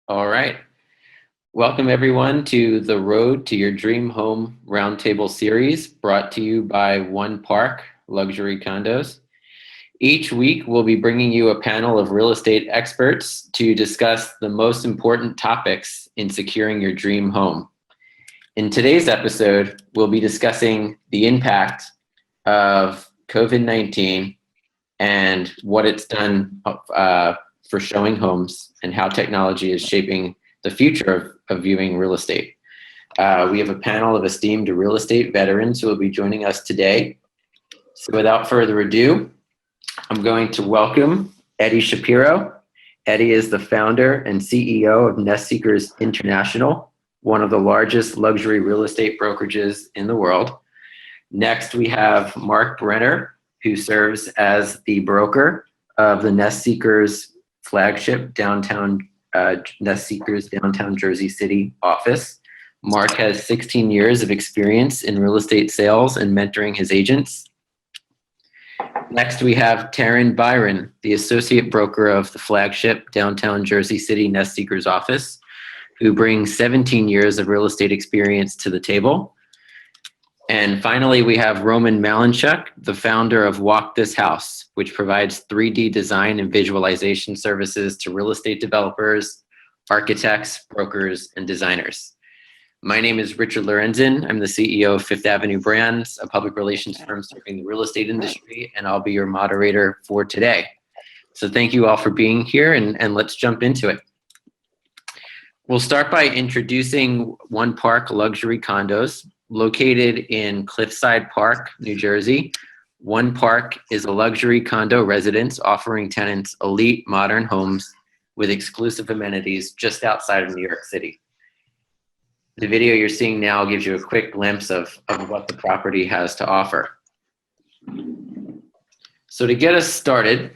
All right. Welcome everyone to the Road to Your Dream Home Roundtable series brought to you by One Park Luxury Condos. Each week, we'll be bringing you a panel of real estate experts to discuss the most important topics in securing your dream home. In today's episode, we'll be discussing the impact of COVID-19 and what it's done for showing homes and how technology is shaping the future of viewing real estate. We have a panel of esteemed real estate veterans who will be joining us today. So without further ado, I'm going to welcome Eddie Shapiro. Eddie is the founder and CEO of Nest Seekers International, one of the largest luxury real estate brokerages in the world. Next, we have Marc Brenner, who serves as the broker of the Nest Seekers flagship Nest Seekers downtown Jersey City office. Marc has 16 years of experience in real estate sales and mentoring his agents. Next, we have Taryn Byron, the associate broker of the flagship downtown Jersey City Nest Seekers office, who brings 17 years of real estate experience to the table. And finally, we have Roman Malantchouk, the founder of Walk This House, which provides 3D design and visualization services to real estate developers, architects, brokers, and designers. My name is Richard Lorenzen. I'm the CEO of Fifth Avenue Brands, a public relations firm serving the real estate industry, and I'll be your moderator for today. So thank you all for being here, and let's jump into it. We'll start by introducing One Park Luxury Condos. Located in Cliffside Park, New Jersey, One Park is a luxury condo residence offering tenants elite modern homes with exclusive amenities just outside of New York City. The video you're seeing now gives you a quick glimpse of what the property has to offer. So to get us started,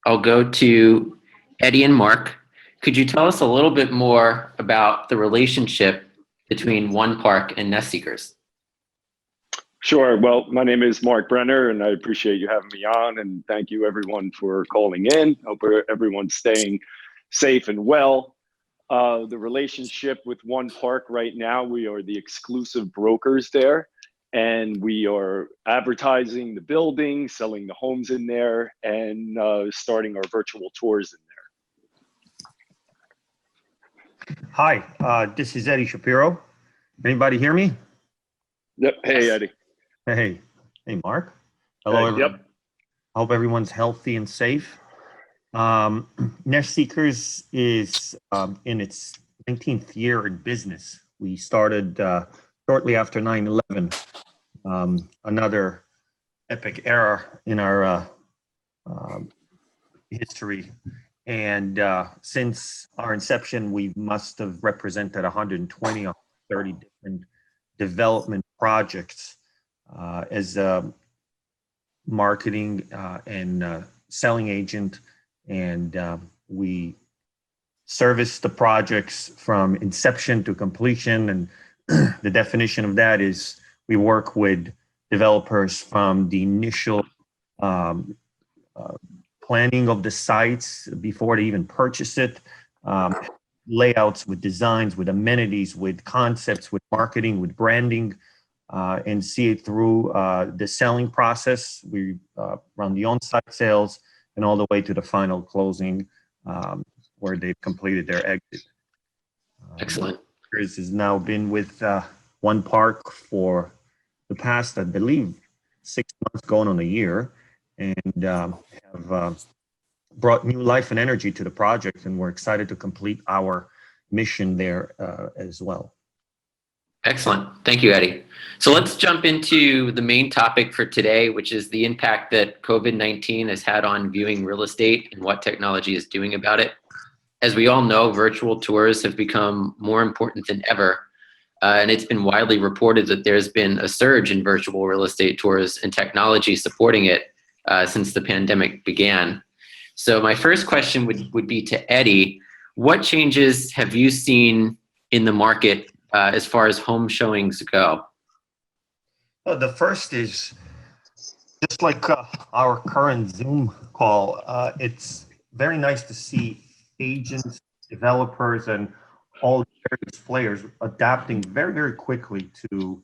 I'll go to Eddie and Marc. Could you tell us a little bit more about the relationship between One Park and Nest Seekers? Sure. Well, my name is Marc Brenner, and I appreciate you having me on. And thank you, everyone, for calling in. Hope everyone's staying safe and well. The relationship with One Park right now, we are the exclusive brokers there, and we are advertising the building, selling the homes in there, and starting our virtual tours in there. Hi, this is Eddie Shapiro. Anybody hear me? Yep. Hey, Eddie. Hey, Marc. Hello, everyone. Yep. I hope everyone's healthy and safe. Nest Seekers is in its 19th year in business. We started shortly after 9/11, another epic era in our history. And since our inception, we must have represented 120 or 30 different development projects as a marketing and selling agent. And we service the projects from inception to completion. And the definition of that is we work with developers from the initial planning of the sites before they even purchase it, layouts with designs, with amenities, with concepts, with marketing, with branding, and see it through the selling process. We run the on-site sales and all the way to the final closing where they've completed their exit. Excellent. Has now been with One Park for the past, I believe, 6 months going on a year. And have brought new life and energy to the project, and we're excited to complete our mission there as well. Excellent. Thank you, Eddie. So let's jump into the main topic for today, which is the impact that COVID-19 has had on viewing real estate and what technology is doing about it. As we all know, virtual tours have become more important than ever. And it's been widely reported that there's been a surge in virtual real estate tours and technology supporting it since the pandemic began. So my first question would be to Eddie. What changes have you seen in the market as far as home showings go? Well, the first is just just like our current Zoom call, it's very nice to see agents, developers, and all the various players adapting very, very quickly to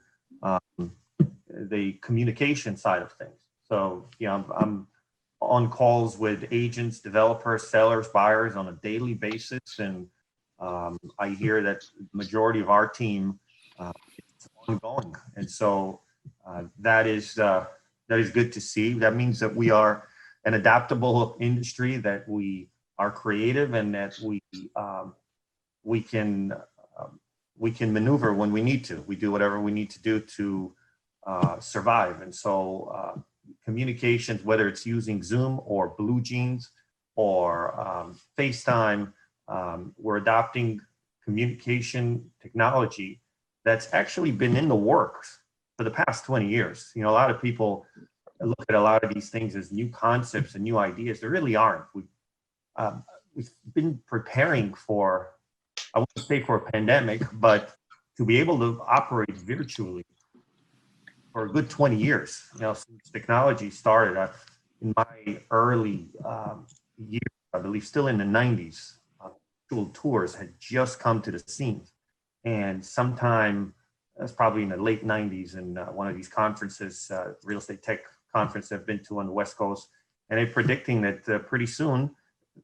the communication side of things. So, I'm on calls with agents, developers, sellers, buyers on a daily basis, and I hear that the majority of our team is ongoing, and so that is good to see. That means that we are an adaptable industry, that we are creative, and that we can maneuver when we need to. We do whatever we need to do to survive. And so communications, whether it's using Zoom or Blue Jeans or FaceTime, we're adopting communication technology that's actually been in the works for the past 20 years. A lot of people look at a lot of these things as new concepts and new ideas. There really aren't. We've been preparing for, I wouldn't say for a pandemic, but to be able to operate virtually for a good 20 years. Since technology started in my early years, I believe still in the 90s, virtual tours had just come to the scene. And sometime, that's probably in the late 90s, in one of these conferences, real estate tech conference I've been to on the West Coast, and they're predicting that pretty soon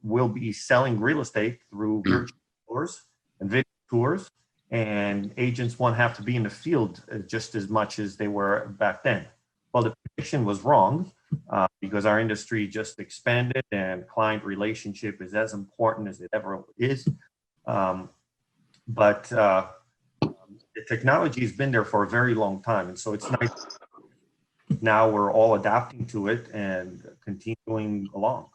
we'll be selling real estate through virtual tours and video tours, and agents won't have to be in the field just as much as they were back then. Well, the prediction was wrong because our industry just expanded, and client relationship is as important as it ever is. But the technology has been there for a very long time, and so it's nice. Now we're all adapting to it and continuing along.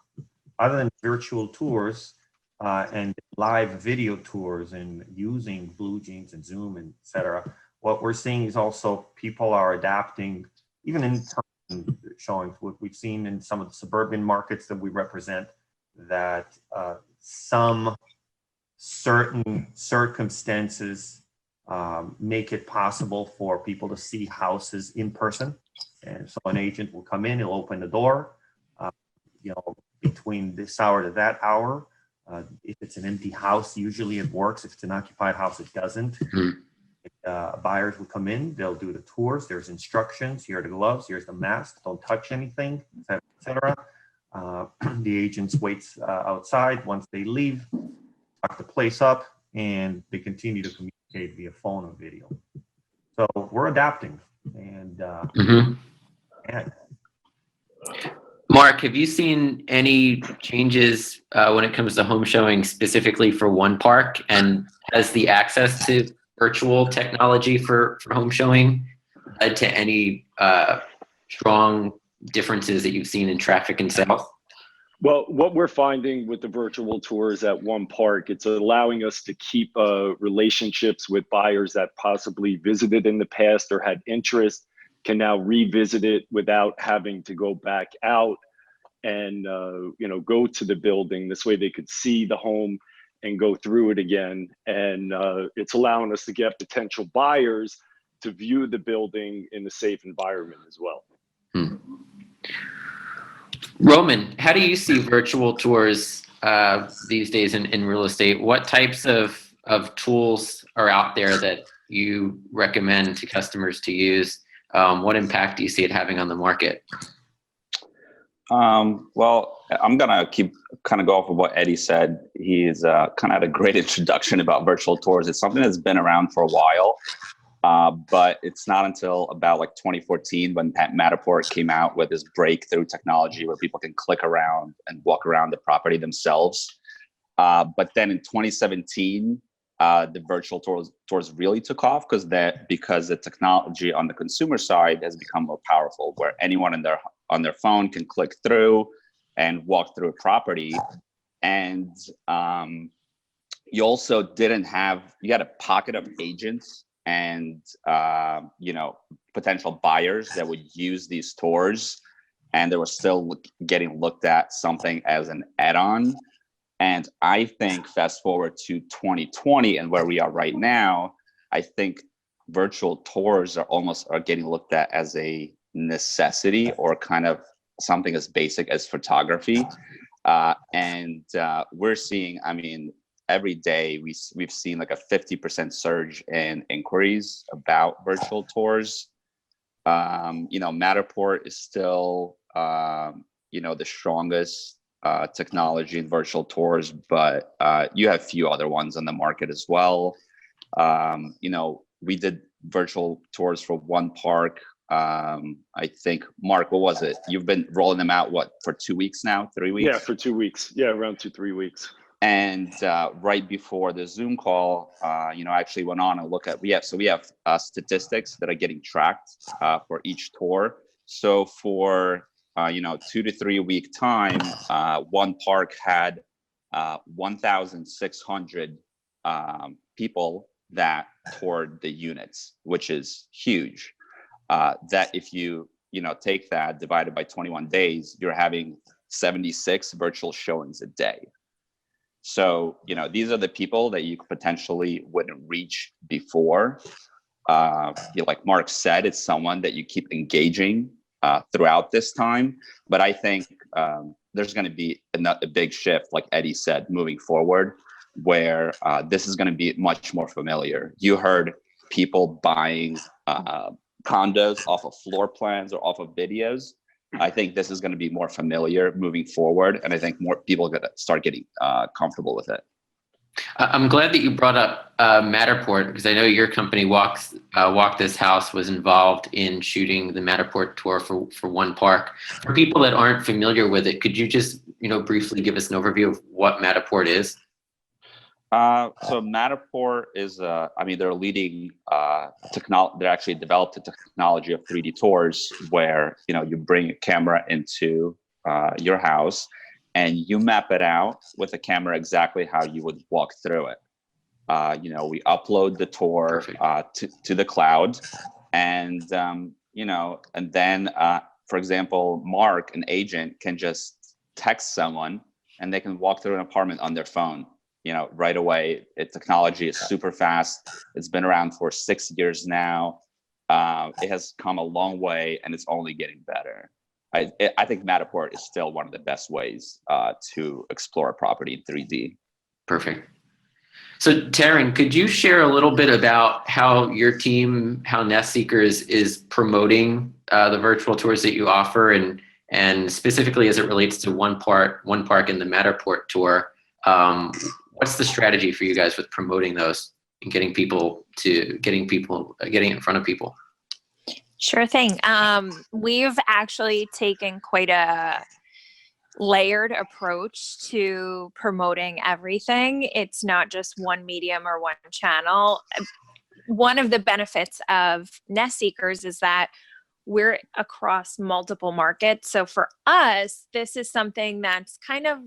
Other than virtual tours and live video tours and using Blue Jeans and Zoom and et cetera, what we're seeing is also people are adapting, even in person showings. What we've seen in some of the suburban markets that we represent, that some certain circumstances make it possible for people to see houses in person. And so an agent will come in, he'll open the door, between this hour to that hour. If it's an empty house, usually it works. If it's an occupied house, it doesn't. Buyers will come in, they'll do the tours. There's instructions. Here are the gloves. Here's the mask. Don't touch anything, et cetera. The agents wait outside. Once they leave, lock the place up, and they continue to communicate via phone or video. So we're adapting. And Mark, have you seen any changes when it comes to home showing specifically for one park? And has the access to virtual technology for home showing led to any strong differences that you've seen in traffic and sales? Well, what we're finding with the virtual tours at one park, it's allowing us to keep relationships with buyers that possibly visited in the past or had interest, can now revisit it without having to go back out and go to the building. This way they could see the home and go through it again. And it's allowing us to get potential buyers to view the building in a safe environment as well. Roman, how do you see virtual tours these days in real estate? What types of tools are out there that you recommend to customers to use? What impact do you see it having on the market? Well, I'm gonna kind of go off of what Eddie said. He's kind of had a great introduction about virtual tours. It's something that's been around for a while, but it's not until about like 2014 when Pat Matterport came out with this breakthrough technology where people can click around and walk around the property themselves. But then in 2017, the virtual tours really took off because the technology on the consumer side has become more powerful, where anyone on their phone can click through and walk through a property. And you also you had a pocket of agents and potential buyers that would use these tours, and they were still getting looked at something as an add-on. And I think fast forward to 2020 and where we are right now, I think virtual tours are getting looked at as a necessity or kind of something as basic as photography. And we're seeing, I mean, every day we've seen like a 50% surge in inquiries about virtual tours. Matterport is still, the strongest technology in virtual tours, but you have a few other ones on the market as well. We did virtual tours for one park. I think, Mark, what was it? You've been rolling them out, for 2 weeks now, 3 weeks? Yeah, for 2 weeks. Yeah, around 3 weeks. And right before the Zoom call, I actually went on and we have statistics that are getting tracked for each tour. So for 2 to 3 week time, one park had 1,600 people that toured the units, which is huge. That if you take that divided by 21 days, you're having 76 virtual showings a day. So, these are the people that you potentially wouldn't reach before. Like Mark said, it's someone that you keep engaging throughout this time. But I think there's going to be a big shift, like Eddie said, moving forward, where this is going to be much more familiar. You heard people buying condos off of floor plans or off of videos. I think this is going to be more familiar moving forward, and I think more people are going to start getting comfortable with it. I'm glad that you brought up Matterport, because I know your company, Walk This House, was involved in shooting the Matterport tour for one park. For people that aren't familiar with it, could you just briefly give us an overview of what Matterport is? So Matterport is, they're leading technology. They actually developed the technology of 3D tours, where you bring a camera into your house and you map it out with a camera exactly how you would walk through it. We upload the tour to the cloud, and and then, for example, Mark, an agent, can just text someone and they can walk through an apartment on their phone. Right away. Technology is super fast. It's been around for 6 years now. It has come a long way, and it's only getting better. I think Matterport is still one of the best ways to explore a property in 3D. Perfect. So Taryn, could you share a little bit about how your team, how Nest Seekers is promoting the virtual tours that you offer, and specifically as it relates to one park in the Matterport tour? What's the strategy for you guys with promoting those and getting in front of people? Sure thing. We've actually taken quite a layered approach to promoting everything. It's not just one medium or one channel. One of the benefits of Nest Seekers is that we're across multiple markets. So for us, this is something that's kind of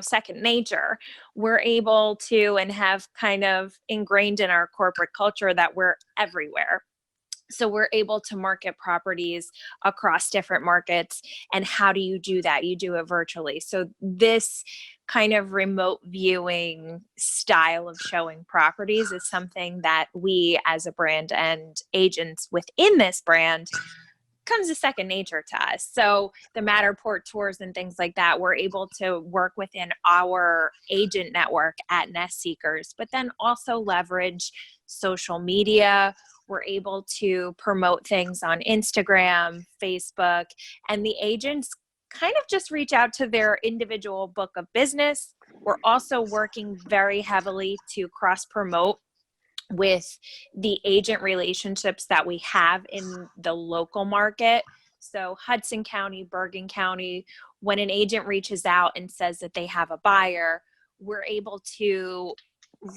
second nature. We're able to and have kind of ingrained in our corporate culture that we're everywhere. So we're able to market properties across different markets. And how do you do that? You do it virtually. So this kind of remote viewing style of showing properties is something that we as a brand and agents within this brand comes to second nature to us. So the Matterport tours and things like that, we're able to work within our agent network at Nest Seekers, but then also leverage social media. We're able to promote things on Instagram, Facebook, and the agents kind of just reach out to their individual book of business. We're also working very heavily to cross promote with the agent relationships that we have in the local market. So Hudson County, Bergen County, when an agent reaches out and says that they have a buyer, we're able to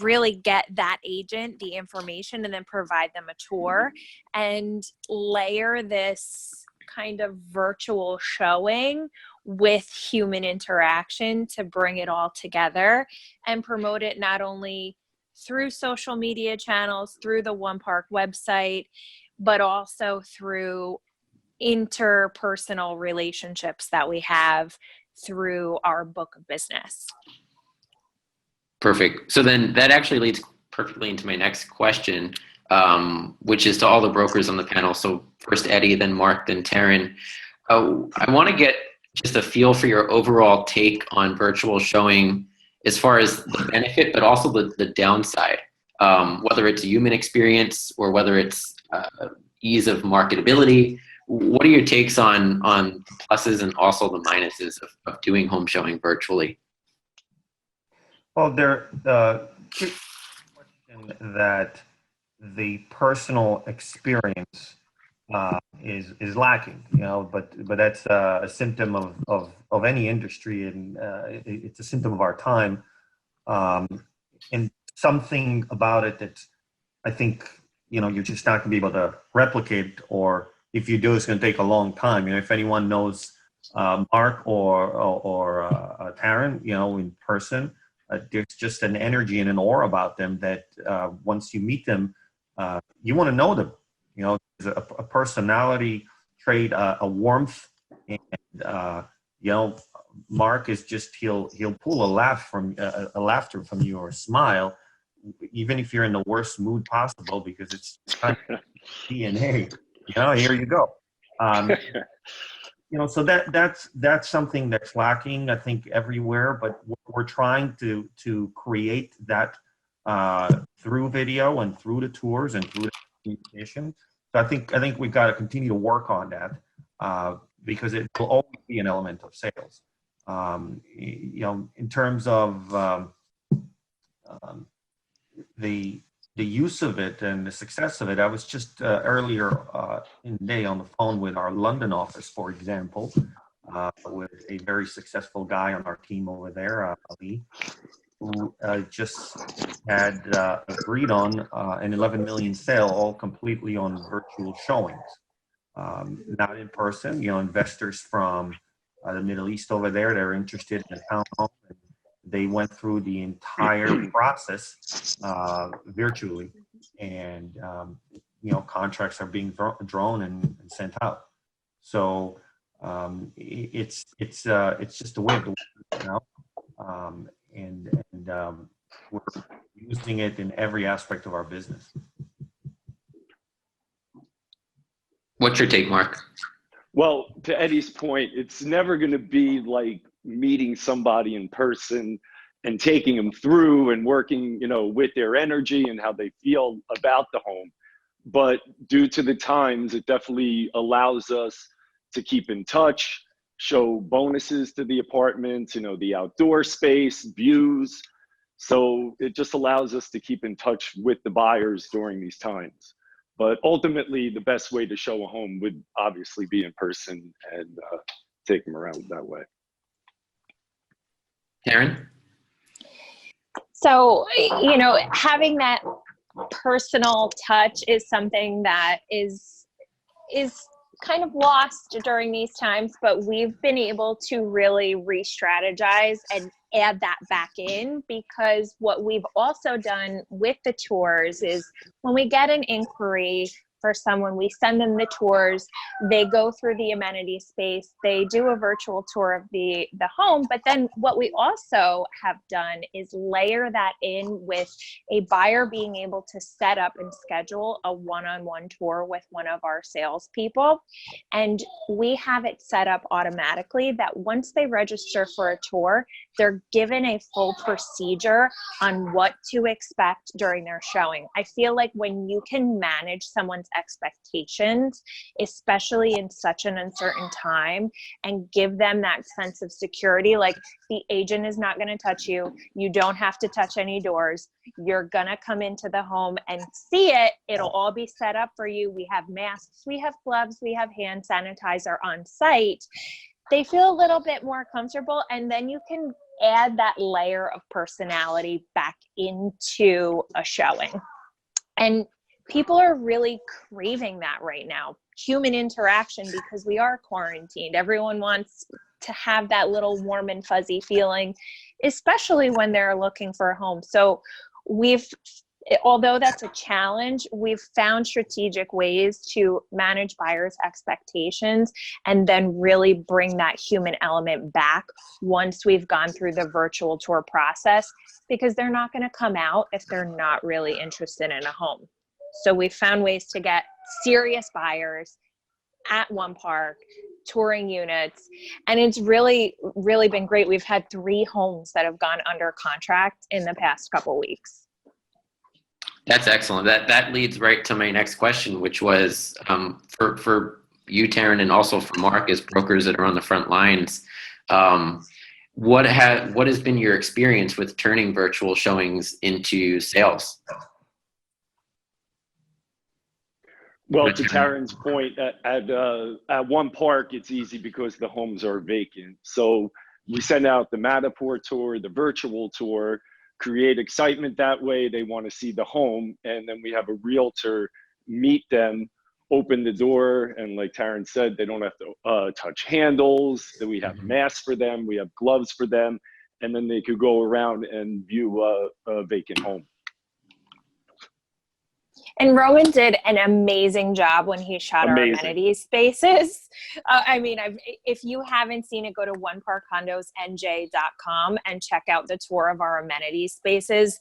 really get that agent the information and then provide them a tour and layer this kind of virtual showing with human interaction to bring it all together and promote it not only through social media channels, through the One Park website, but also through interpersonal relationships that we have through our book of business. Perfect. So then that actually leads perfectly into my next question. which is to all the brokers on the panel. So first Eddie, then Mark, then Taryn. I want to get just a feel for your overall take on virtual showing as far as the benefit, but also the downside, whether it's a human experience or whether it's ease of marketability. What are your takes on the pluses and also the minuses of doing home showing virtually? Well, question that the personal experience is lacking, but that's a symptom of any industry, and it's a symptom of our time. And something about it that I think you're just not going to be able to replicate, or if you do, it's going to take a long time. If anyone knows Mark or Taryn, in person, there's just an energy and an aura about them that once you meet them, you want to know them. There's a personality trait, a warmth, and Mark is just he'll pull a laughter from you, or a smile, even if you're in the worst mood possible, because it's kind of DNA. Here you go. So that's something that's lacking, I think, everywhere. But we're trying to create that through video and through the tours and through the communication. So I think we've got to continue to work on that because it will always be an element of sales. In terms of the use of it and the success of it, I was just earlier in the day on the phone with our London office, for example, with a very successful guy on our team over there, Ali, who just had agreed on an 11 million sale, all completely on virtual showings, not in person. Investors from the Middle East over there, they're interested in a townhome. They went through the entire process virtually, and contracts are being drawn and sent out. So it's just a way of doing it now, and we're using it in every aspect of our business. What's your take, Mark? Well, to Eddie's point, it's never going to be like meeting somebody in person and taking them through and working, with their energy and how they feel about the home. But due to the times, it definitely allows us to keep in touch, show bonuses to the apartments, the outdoor space, views. So it just allows us to keep in touch with the buyers during these times. But ultimately, the best way to show a home would obviously be in person and take them around that way. Taryn? So, having that personal touch is something that is kind of lost during these times, but we've been able to really re-strategize and add that back in, because what we've also done with the tours is when we get an inquiry for someone, we send them the tours, they go through the amenity space, they do a virtual tour of the home, but then what we also have done is layer that in with a buyer being able to set up and schedule a one-on-one tour with one of our salespeople. And we have it set up automatically that once they register for a tour, they're given a full procedure on what to expect during their showing. I feel like when you can manage someone's expectations, especially in such an uncertain time, and give them that sense of security, like the agent is not going to touch you, you don't have to touch any doors, you're going to come into the home and see it, it'll all be set up for you, we have masks, we have gloves, we have hand sanitizer on site, they feel a little bit more comfortable, and then you can add that layer of personality back into a showing. And people are really craving that right now, human interaction, because we are quarantined. Everyone wants to have that little warm and fuzzy feeling, especially when they're looking for a home. So although that's a challenge, we've found strategic ways to manage buyers' expectations and then really bring that human element back once we've gone through the virtual tour process, because they're not going to come out if they're not really interested in a home. So we found ways to get serious buyers at one park, touring units, and it's really, really been great. We've had 3 homes that have gone under contract in the past couple weeks. That's excellent. That leads right to my next question, which was for you, Taryn, and also for Mark, as brokers that are on the front lines. What has been your experience with turning virtual showings into sales? Well, to Taryn's point, at one park, it's easy because the homes are vacant. So we send out the Matterport tour, the virtual tour, create excitement that way. They want to see the home, and then we have a realtor meet them, open the door, and like Taryn said, they don't have to touch handles. Then we have masks for them, we have gloves for them, and then they could go around and view a vacant home. And Roman did an amazing job when he shot our amenity spaces. I mean, if you haven't seen it, go to oneparkcondosnj.com and check out the tour of our amenity spaces.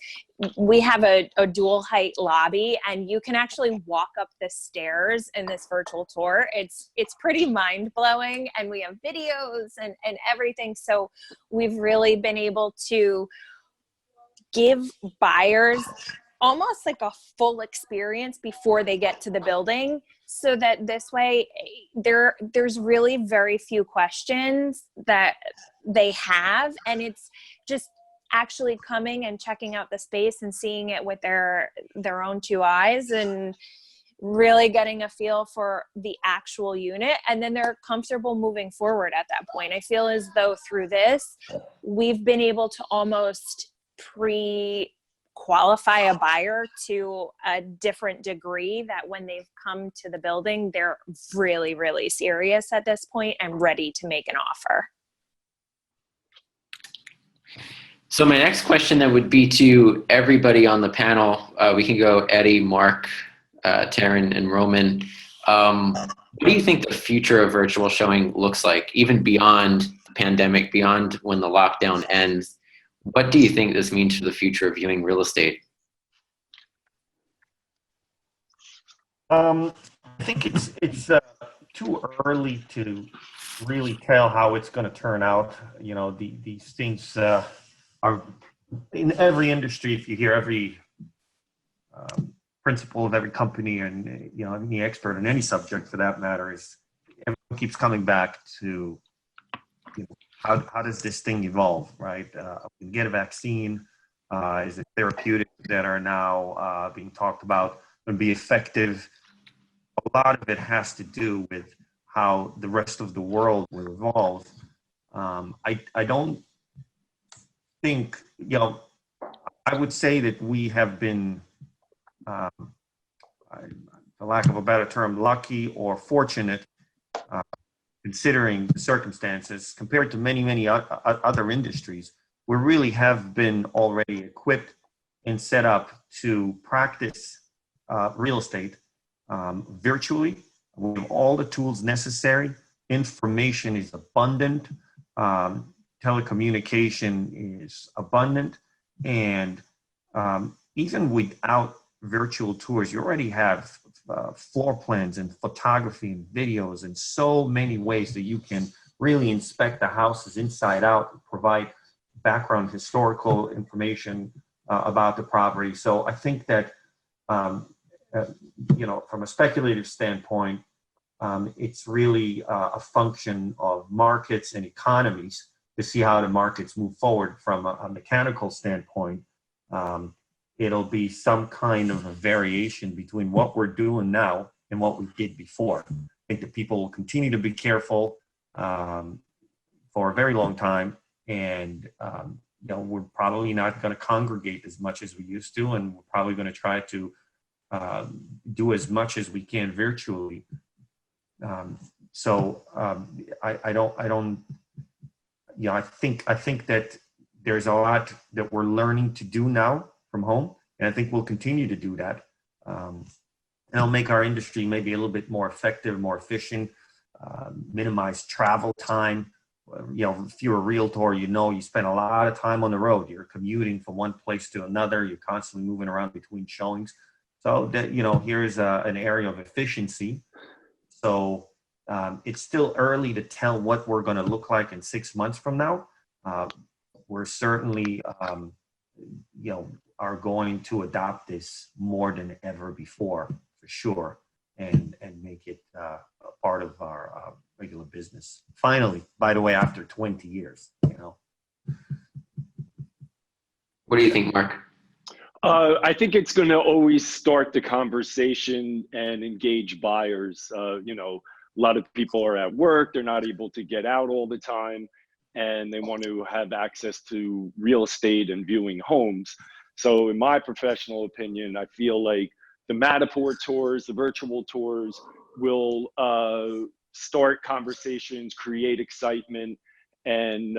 We have a dual height lobby, and you can actually walk up the stairs in this virtual tour. It's pretty mind blowing, and we have videos and everything. So we've really been able to give buyers almost like a full experience before they get to the building, so that this way there's really very few questions that they have, and it's just actually coming and checking out the space and seeing it with their own 2 eyes and really getting a feel for the actual unit, and then they're comfortable moving forward at that point. I feel as though through this we've been able to almost qualify a buyer to a different degree, that when they've come to the building, they're really, really serious at this point and ready to make an offer. So my next question then would be to everybody on the panel. We can go Eddie, Mark, Taryn, and Roman. What do you think the future of virtual showing looks like, even beyond the pandemic, beyond when the lockdown ends? What do you think this means for the future of viewing real estate? I think it's too early to really tell how it's going to turn out. You know, these things are in every industry. If you hear every principal of every company, and any expert on any subject for that matter, is everyone keeps coming back to how does this thing evolve, right? We get a vaccine. Is it therapeutics that are now being talked about going to be effective? A lot of it has to do with how the rest of the world will evolve. I don't think, I would say that we have been, for lack of a better term, lucky or fortunate, considering the circumstances, compared to many other industries. We really have been already equipped and set up to practice real estate virtually. We have all the tools necessary. Information is abundant. Telecommunication is abundant. And even without virtual tours, you already have floor plans and photography and videos, and so many ways that you can really inspect the houses inside out, provide background historical information about the property. So I think that, from a speculative standpoint, it's really a function of markets and economies to see how the markets move forward. From a mechanical standpoint, it'll be some kind of a variation between what we're doing now and what we did before. I think that people will continue to be careful for a very long time, and we're probably not going to congregate as much as we used to, and we're probably going to try to do as much as we can virtually. I think that there's a lot that we're learning to do now from home, and I think we'll continue to do that. And it'll make our industry maybe a little bit more effective, more efficient, minimize travel time. If you're a realtor, you spend a lot of time on the road. You're commuting from one place to another. You're constantly moving around between showings. So that, here's an area of efficiency. So it's still early to tell what we're going to look like in 6 months from now. We're certainly, are going to adopt this more than ever before, for sure, and make it a part of our regular business. Finally, by the way, after 20 years, What do you think, Mark? I think it's going to always start the conversation and engage buyers. A lot of people are at work, they're not able to get out all the time, and they want to have access to real estate and viewing homes. So in my professional opinion, I feel like the Matterport tours, the virtual tours will start conversations, create excitement, and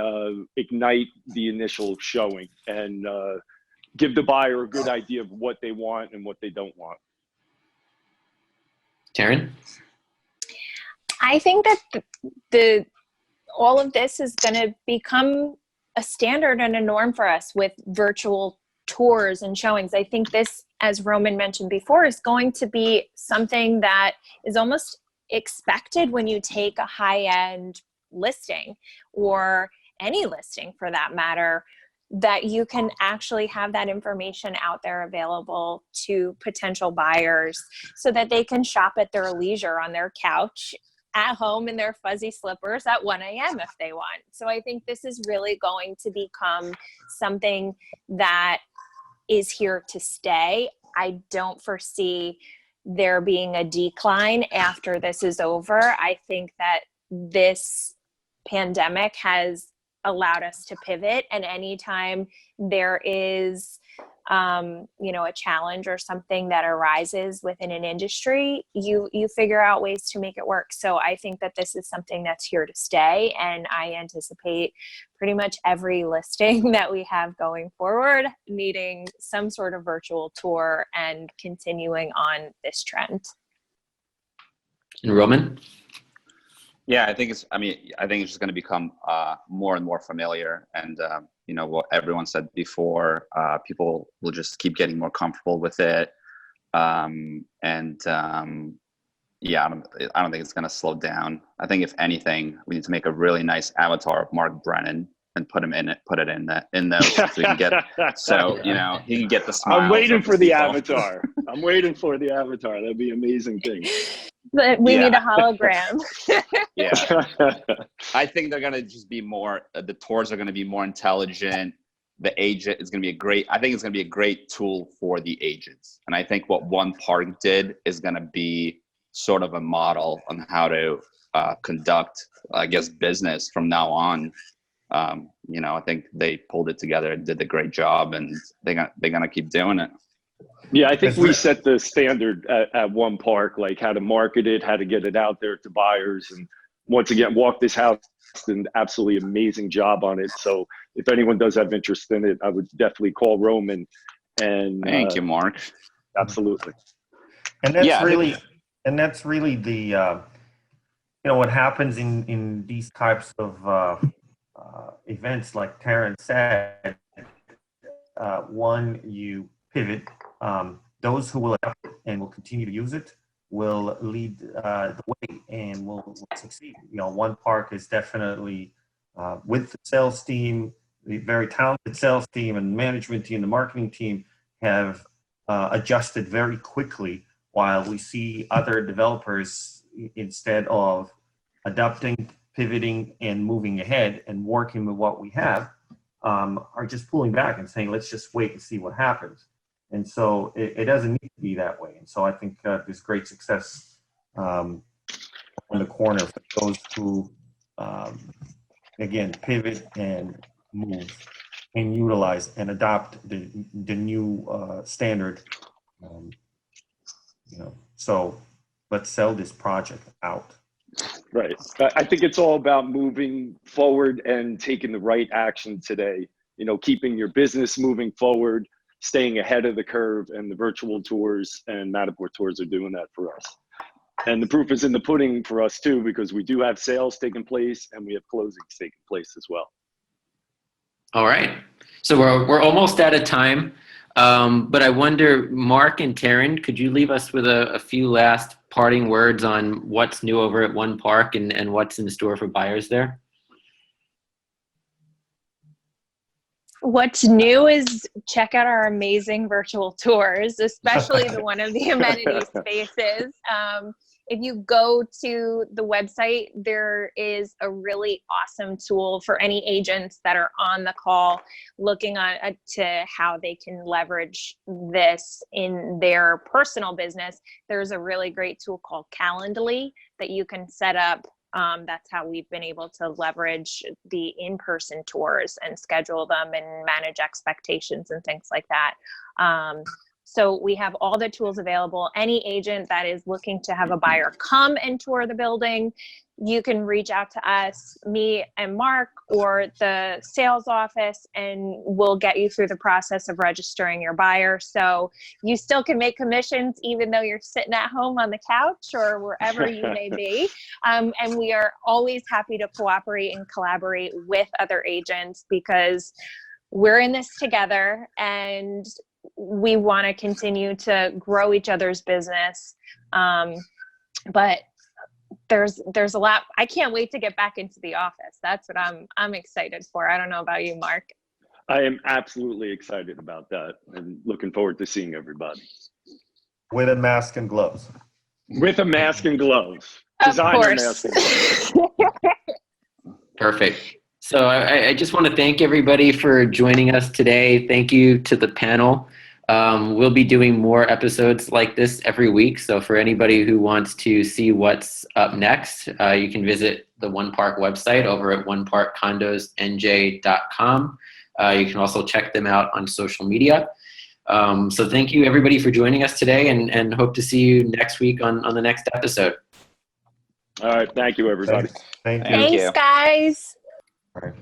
ignite the initial showing, and give the buyer a good idea of what they want and what they don't want. Taryn? I think that all of this is going to become a standard and a norm for us with virtual tours and showings. I think this, as Roman mentioned before, is going to be something that is almost expected when you take a high-end listing, or any listing for that matter, that you can actually have that information out there available to potential buyers so that they can shop at their leisure on their couch at home in their fuzzy slippers at 1 a.m. if they want. So I think this is really going to become something that is here to stay. I don't foresee there being a decline after this is over. I think that this pandemic has allowed us to pivot, and anytime there is a challenge or something that arises within an industry, you figure out ways to make it work. So I think that this is something that's here to stay, and I anticipate pretty much every listing that we have going forward needing some sort of virtual tour and continuing on this trend. And Roman? Yeah, I think it's just going to become more and more familiar, and what everyone said before, people will just keep getting more comfortable with it, I don't think it's going to slow down. I think if anything, we need to make a really nice avatar of Marc Brenner and put it in those, so we can get he can get the smiles. I'm waiting for the avatar. I'm waiting for the avatar. That'd be an amazing thing. But we need a hologram. Yeah. I think they're going to just be more, the tours are going to be more intelligent. The agent is going to be I think it's going to be a great tool for the agents. And I think what One Park did is going to be sort of a model on how to conduct, business from now on. I think they pulled it together and did a great job, and they're going to keep doing it. Yeah, I think we set the standard at One Park, like how to market it, how to get it out there to buyers. And once again, Walk This House did an absolutely amazing job on it. So if anyone does have interest in it, I would definitely call Roman. And thank you, Mark. Absolutely. And that's really the what happens in these types of events, like Taryn said. One, you pivot. Those who will adopt it and will continue to use it will lead the way and will succeed. One Park is definitely with the sales team, the very talented sales team and management team, the marketing team have adjusted very quickly, while we see other developers, instead of adapting, pivoting, and moving ahead and working with what we have, are just pulling back and saying, let's just wait and see what happens. And so it doesn't need to be that way. And so I think there's great success in the corner for those who, again, pivot and move and utilize and adopt the new standard. So let's sell this project out. Right. I think it's all about moving forward and taking the right action today, keeping your business moving forward, staying ahead of the curve, and the virtual tours and Matterport tours are doing that for us. And the proof is in the pudding for us too, because we do have sales taking place and we have closings taking place as well. All right. So we're almost out of time. But I wonder, Mark and Taryn, could you leave us with a few last parting words on what's new over at One Park and what's in store for buyers there? What's new is check out our amazing virtual tours, especially the one of the amenity spaces. If you go to the website, there is a really awesome tool for any agents that are on the call looking on to how they can leverage this in their personal business. There's a really great tool called Calendly that you can set up. That's how we've been able to leverage the in-person tours and schedule them and manage expectations and things like that. So we have all the tools available. Any agent that is looking to have a buyer come and tour the building, you can reach out to us, me and Mark, or the sales office, and we'll get you through the process of registering your buyer. So you still can make commissions even though you're sitting at home on the couch or wherever you may be. And we are always happy to cooperate and collaborate with other agents because we're in this together and we want to continue to grow each other's business. But there's a lot. I can't wait to get back into the office. That's what I'm excited for. I don't know about you, Mark. I am absolutely excited about that and looking forward to seeing everybody. With a mask and gloves. With a mask and gloves. Of Designer course. mask and gloves. Perfect. So I just want to thank everybody for joining us today. Thank you to the panel. We'll be doing more episodes like this every week. So for anybody who wants to see what's up next, you can visit the One Park website over at oneparkcondosnj.com. You can also check them out on social media. So thank you everybody for joining us today and hope to see you next week on the next episode. All right. Thank you, everybody. Thank you. Thank you. Thanks, guys. All right.